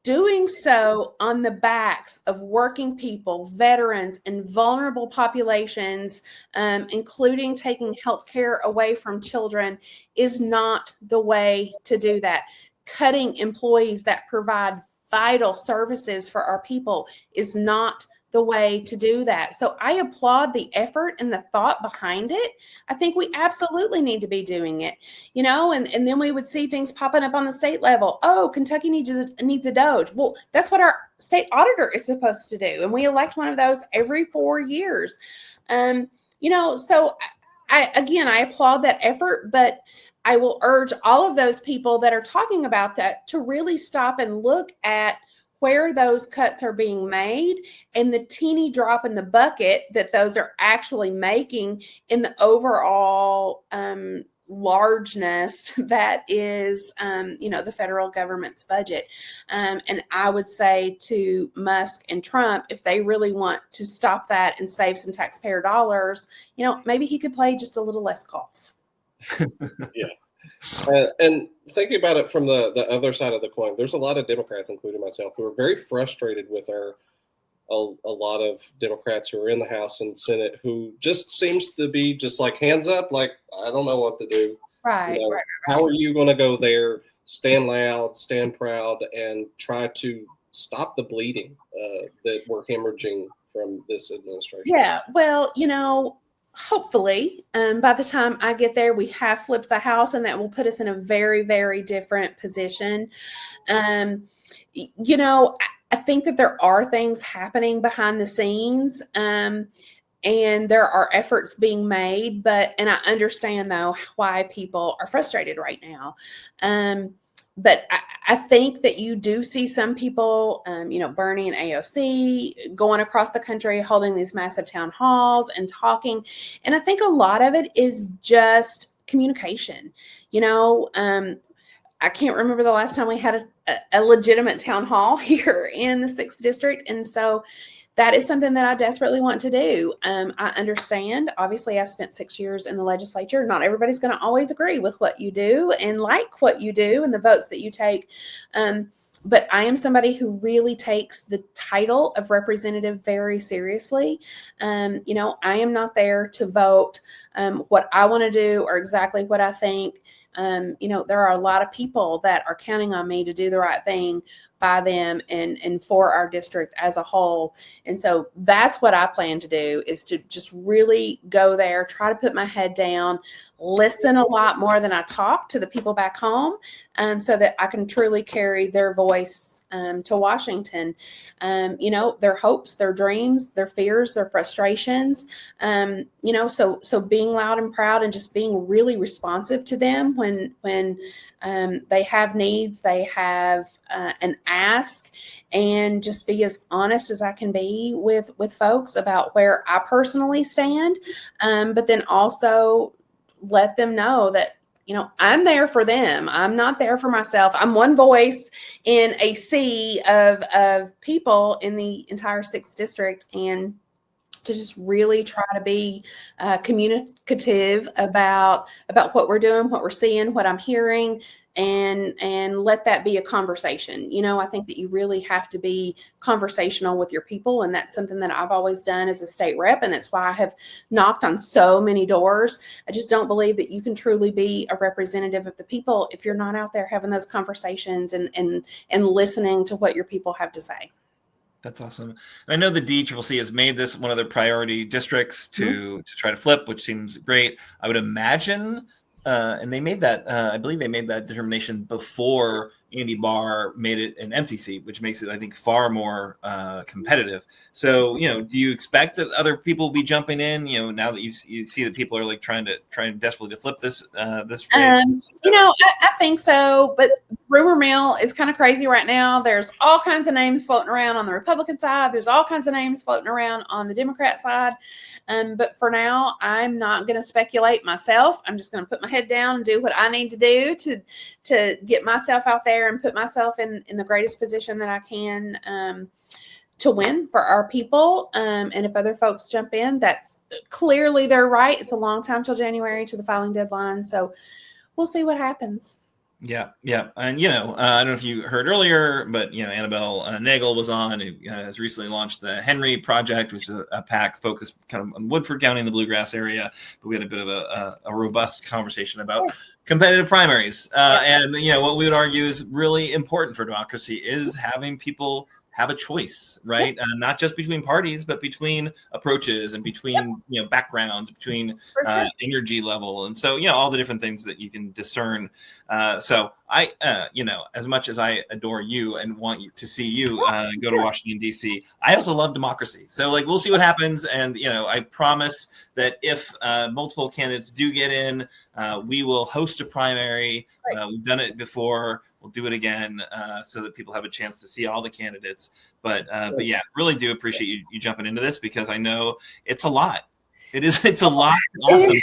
doing so on the backs of working people, veterans, and vulnerable populations, including taking health care away from children, is not the way to do that. Cutting employees that provide vital services for our people is not the way to do that. So I applaud the effort and the thought behind it. I think we absolutely need to be doing it, and then we would see things popping up on the state level. Oh, Kentucky needs a Doge. Well, that's what our state auditor is supposed to do. And we elect one of those every 4 years. So I applaud that effort, but I will urge all of those people that are talking about that to really stop and look at where those cuts are being made and the teeny drop in the bucket that those are actually making in the overall largeness that is, the federal government's budget. And I would say to Musk and Trump, if they really want to stop that and save some taxpayer dollars, maybe he could play just a little less golf. Yeah. And thinking about it from the other side of the coin, there's a lot of Democrats, including myself, who are very frustrated with a lot of Democrats who are in the House and Senate who just seems to be just like hands up, like, I don't know what to do. Right. How are you going to go there, stand loud, stand proud, and try to stop the bleeding that we're hemorrhaging from this administration? Yeah, well, hopefully, by the time I get there, we have flipped the House, and that will put us in a very, very different position. I think that there are things happening behind the scenes, and there are efforts being made, and I understand, though, why people are frustrated right now. But I think that you do see some people, Bernie and AOC going across the country, holding these massive town halls and talking. And I think a lot of it is just communication. I can't remember the last time we had a legitimate town hall here in the 6th District. And so that is something that I desperately want to do. I understand. Obviously, I spent 6 years in the legislature. Not everybody's going to always agree with what you do and like what you do and the votes that you take. But I am somebody who really takes the title of representative very seriously. I am not there to vote what I want to do or exactly what I think. There are a lot of people that are counting on me to do the right thing by them and for our district as a whole. And so that's what I plan to do, is to just really go there, try to put my head down, listen a lot more than I talk to the people back home, so that I can truly carry their voice to Washington. Their hopes, their dreams, their fears, their frustrations, so being loud and proud and just being really responsive to them when they have needs, they have an ask, and just be as honest as I can be with folks about where I personally stand, but then also let them know that I'm there for them. I'm not there for myself. I'm one voice in a sea of people in the entire 6th District, and to just really try to be communicative about what we're doing, what we're seeing, what I'm hearing, and let that be a conversation. I think that you really have to be conversational with your people, and that's something that I've always done as a state rep, and that's why I have knocked on so many doors. I just don't believe that you can truly be a representative of the people if you're not out there having those conversations and listening to what your people have to say. That's awesome. I know the DCCC has made this one of their priority districts to try to flip, which seems great. I would imagine, and they made that, I believe they made that determination before Andy Barr made it an empty seat, which makes it, I think, far more competitive. So, do you expect that other people will be jumping in? Now that you see that people are like trying desperately to flip this race? I think so, but rumor mill is kind of crazy right now. There's all kinds of names floating around on the Republican side. There's all kinds of names floating around on the Democrat side. But for now, I'm not going to speculate myself. I'm just going to put my head down and do what I need to do to get myself out there and put myself in the greatest position that I can to win for our people. And if other folks jump in, that's clearly they're right. It's a long time till January to the filing deadline. So we'll see what happens. Yeah. And, I don't know if you heard earlier, but, Annabel Nagel was on, who has recently launched the Henry Project, which is a PAC focused kind of on Woodford County in the Bluegrass area. But we had a bit of a robust conversation about competitive primaries. And, what we would argue is really important for democracy is having people have a choice, right? Not just between parties, but between approaches and between, backgrounds, between energy level. And so, all the different things that you can discern. So I, as much as I adore you and want you to see you go to Washington, D.C., I also love democracy. So we'll see what happens. And, I promise that if multiple candidates do get in, we will host a primary. We've done it before. We'll do it again so that people have a chance to see all the candidates. But yeah, really do appreciate you jumping into this because I know it's a lot. It's a lot. Awesome.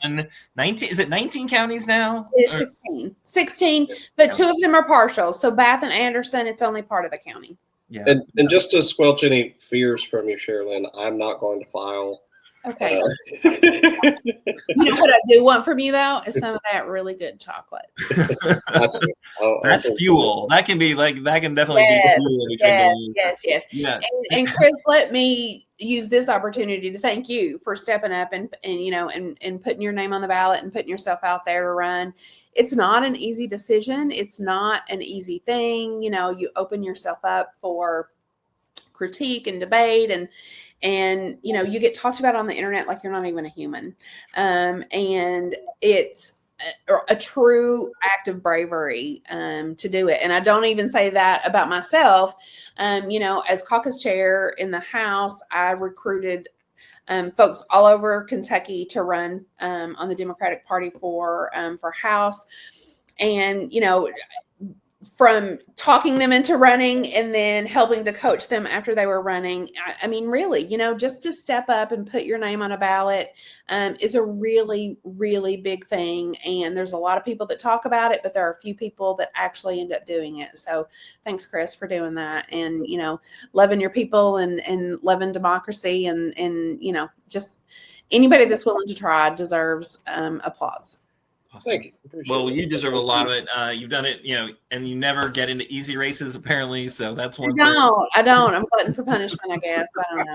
And 19, is it 19 counties now? It's 16, but 2 of them are partial. So Bath and Anderson, it's only part of the county. Yeah. And just to squelch any fears from you, Cherlynn, I'm not going to file. Okay. You know what I do want from you though is some of that really good chocolate. That's fuel. That can definitely be fuel. Yes. Yeah. And Chris, let me use this opportunity to thank you for stepping up and putting your name on the ballot and putting yourself out there to run. It's not an easy decision. It's not an easy thing. You open yourself up for critique and debate and you get talked about on the internet like you're not even a human. And it's a true act of bravery to do it. And I don't even say that about myself. As caucus chair in the House, I recruited folks all over Kentucky to run on the Democratic Party for House. And, from talking them into running and then helping to coach them after they were running. I mean, really, just to step up and put your name on a ballot is a really, really big thing. And there's a lot of people that talk about it, but there are a few people that actually end up doing it. So thanks, Chris, for doing that. And, loving your people and loving democracy and just anybody that's willing to try deserves applause. Awesome. Thank you. Well, you deserve a lot of it. You've done it, and you never get into easy races, apparently. So that's one. I don't. I'm glutton for punishment, I guess. I don't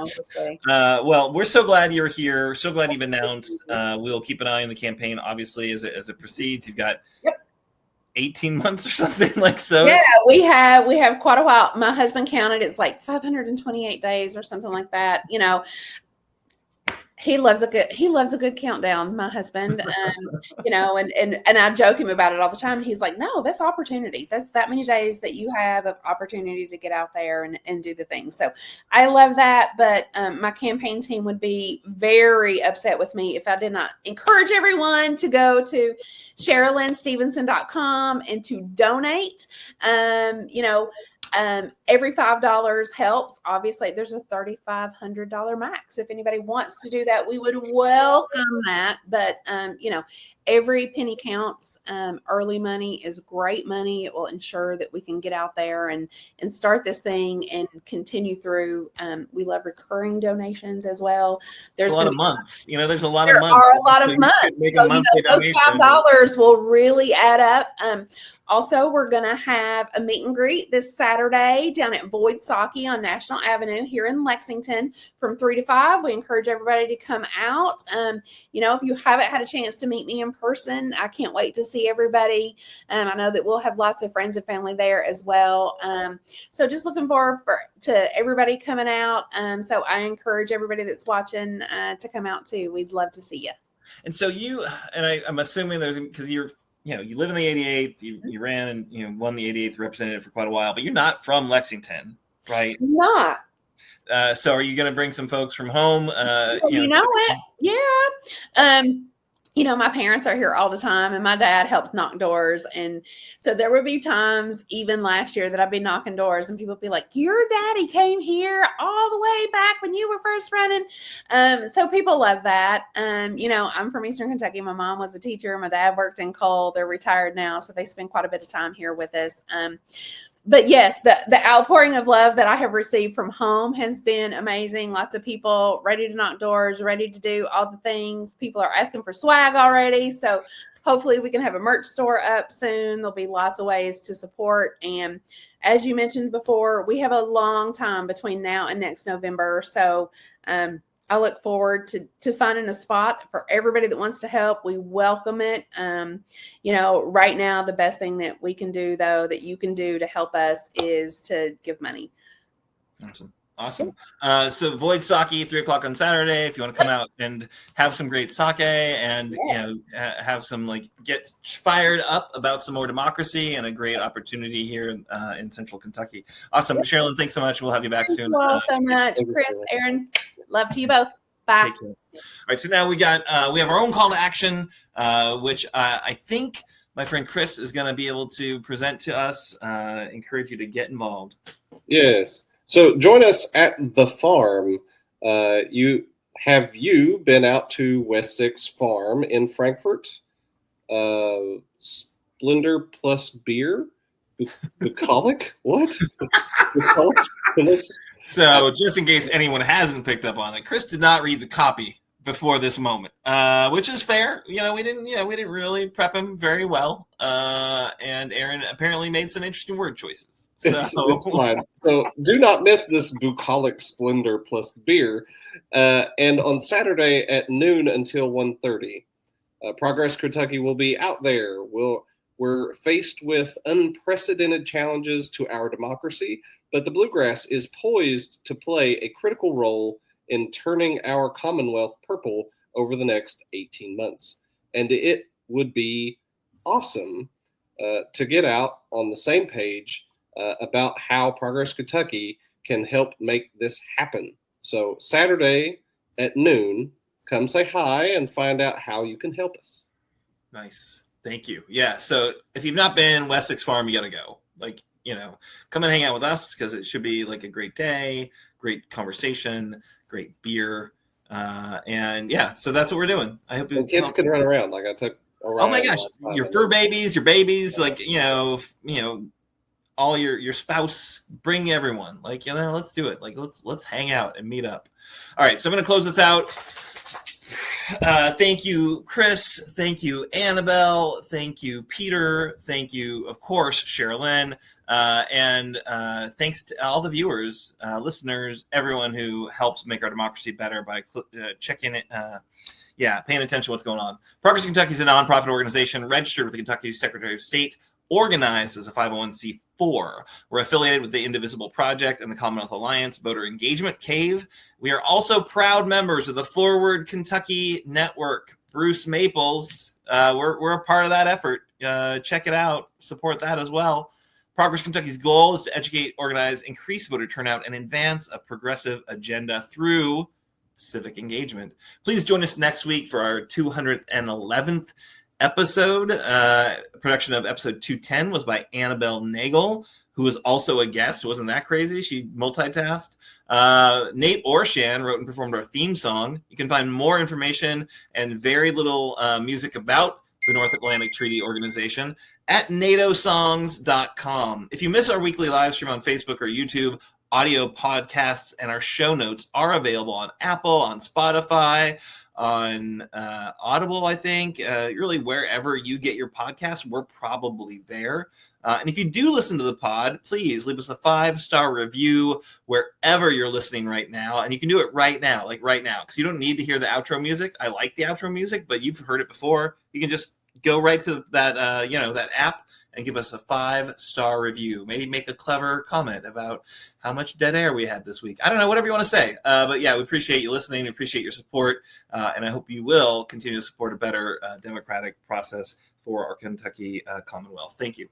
know. Well, we're so glad you're here. So glad you've announced. We'll keep an eye on the campaign, obviously, as it proceeds. You've got 18 months or something like so. Yeah, we have quite a while. My husband counted. It's like 528 days or something like that. He loves a good countdown, my husband. And I joke him about it all the time. He's like, no, that's opportunity. That's that many days that you have of opportunity to get out there and do the things. So I love that. But my campaign team would be very upset with me if I did not encourage everyone to go to CherlynStevenson.com and to donate. Every $5 helps. Obviously, there's a $3,500 max. If anybody wants to do that, we would welcome that. But, every penny counts. Early money is great money. It will ensure that we can get out there and start this thing and continue through. We love recurring donations as well. There's a lot of months. There's a lot of months. There are a lot of months. So, those $5 will really add up. Also, we're going to have a meet and greet this Saturday down at Boyd Saki on National Avenue here in Lexington from 3 to 5. We encourage everybody to come out. If you haven't had a chance to meet me in person, I can't wait to see everybody. I know that we'll have lots of friends and family there as well. So just looking forward to everybody coming out. So I encourage everybody that's watching to come out too. We'd love to see you. And so I'm assuming there's because you're you live in the 88th, you ran and won the 88th representative for quite a while, but you're not from Lexington, right? Not. So are you going to bring some folks from home? You know it. Yeah. My parents are here all the time, and my dad helped knock doors. And so there would be times, even last year, that I'd be knocking doors and people would be like, your daddy came here all the way back when you were first running. So people love that. I'm from Eastern Kentucky. My mom was a teacher. My dad worked in coal. They're retired now, so they spend quite a bit of time here with us. But yes, the outpouring of love that I have received from home has been amazing. Lots of people ready to knock doors, ready to do all the things. People are asking for swag already. So hopefully we can have a merch store up soon. There'll be lots of ways to support. And as you mentioned before, we have a long time between now and next November. So I look forward to finding a spot for everybody that wants to help. We welcome it. Right now, the best thing that we can do, though, that you can do to help us is to give money. Awesome. So Void Sake, 3:00 on Saturday. If you want to come out and have some great sake and have some get fired up about some more democracy and a great opportunity here in Central Kentucky. Awesome, Cherlynn. Thanks so much. We'll have you back soon. Thank you all so much, Chris, Aaron. Love to you both. Bye. All right. So now we have our own call to action, which I think my friend Chris is going to be able to present to us. Encourage you to get involved. Yes. So join us at the farm. You been out to West 6 Farm in Frankfort? Splendor plus beer? Bucolic? What? Bucolic? So just in case anyone hasn't picked up on it, Chris did not read the copy before this moment, which is fair. We didn't really prep him very well. And Aaron apparently made some interesting word choices. So it's fine. So do not miss this bucolic splendor plus beer. And on Saturday at noon until 1:30, Progress Kentucky will be out there. We're faced with unprecedented challenges to our democracy, but the Bluegrass is poised to play a critical role in turning our Commonwealth purple over the next 18 months. And it would be awesome to get out on the same page about how Progress Kentucky can help make this happen. So Saturday at noon, come say hi and find out how you can help us. Nice. Thank you. Yeah. So if you've not been West 6 Farm, you got to go. Come and hang out with us because it should be a great day, great conversation, great beer. So that's what we're doing. I hope kids can run around. I took a ride. Oh my gosh. Your fur babies, your babies, all your spouse, bring everyone. Let's do it. Let's hang out and meet up. All right. So I'm going to close this out. Thank you, Chris. Thank you, Annabel. Thank you, Peter. Thank you, of course, Cherlynn. And thanks to all the viewers, listeners, everyone who helps make our democracy better by checking it. Paying attention to what's going on. Progress Kentucky is a nonprofit organization registered with the Kentucky Secretary of State, organized as a 501c4. We're affiliated with the Indivisible Project and the Commonwealth Alliance Voter Engagement Cave. We are also proud members of the Forward Kentucky Network. Bruce Maples, we're a part of that effort. Check it out. Support that as well. Progress Kentucky's goal is to educate, organize, increase voter turnout, and advance a progressive agenda through civic engagement. Please join us next week for our 211th episode. Production of episode 210 was by Annabel Nagel, who was also a guest. Wasn't that crazy? She multitasked. Nate Orshan wrote and performed our theme song. You can find more information and very little music about the North Atlantic Treaty Organization at natosongs.com. If you miss our weekly live stream on Facebook or YouTube, audio podcasts and our show notes are available on Apple, on Spotify, on Audible, I think. Really, wherever you get your podcasts, we're probably there. And if you do listen to the pod, please leave us a 5-star review wherever you're listening right now. And you can do it right now, because you don't need to hear the outro music. I like the outro music, but you've heard it before. You can just go right to that, that app and give us a 5-star review. Maybe make a clever comment about how much dead air we had this week. I don't know, whatever you want to say. But yeah, we appreciate you listening. We appreciate your support. And I hope you will continue to support a better democratic process for our Kentucky Commonwealth. Thank you.